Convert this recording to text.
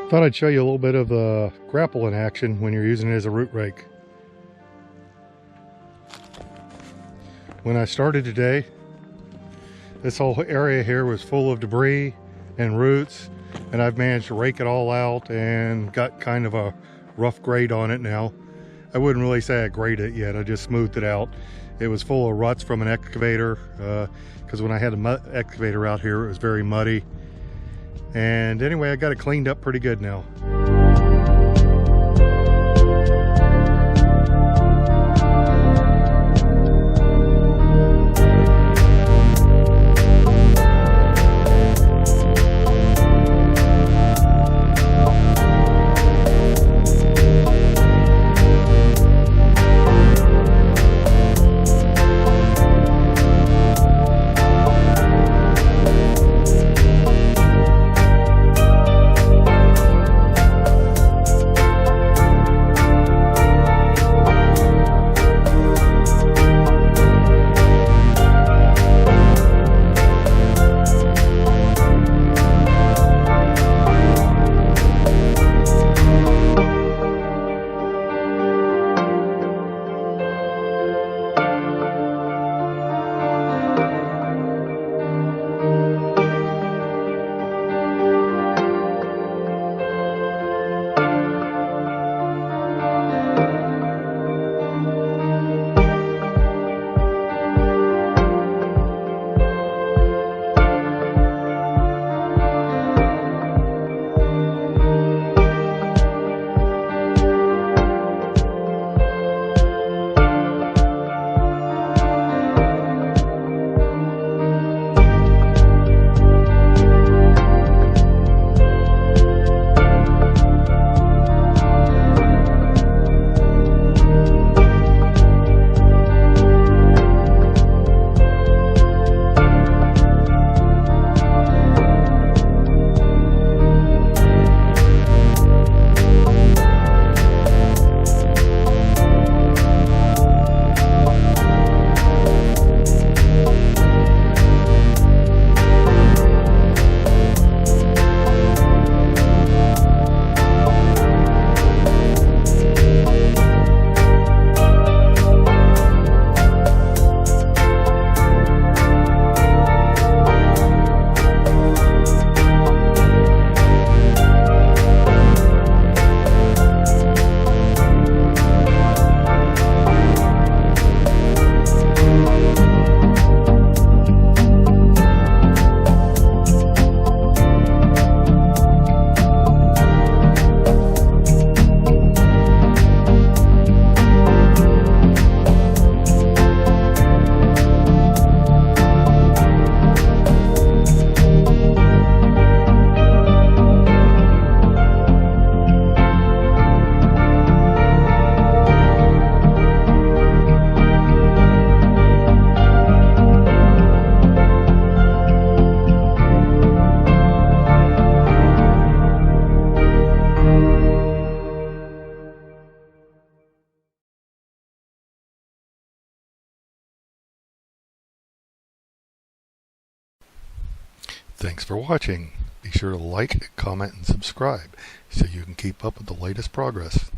Thought I'd show you a little bit of the grapple in action when you're using it as a root rake. When I started today, this whole area here was full of debris and roots, and I've managed to rake it all out and got kind of a rough grade on it now. I wouldn't really say I graded it yet, I just smoothed it out. It was full of ruts from an excavator, because when I had an excavator out here it was very muddy. And anyway, I got it cleaned up pretty good now. Thanks for watching. Be sure to like, comment, and subscribe so you can keep up with the latest progress.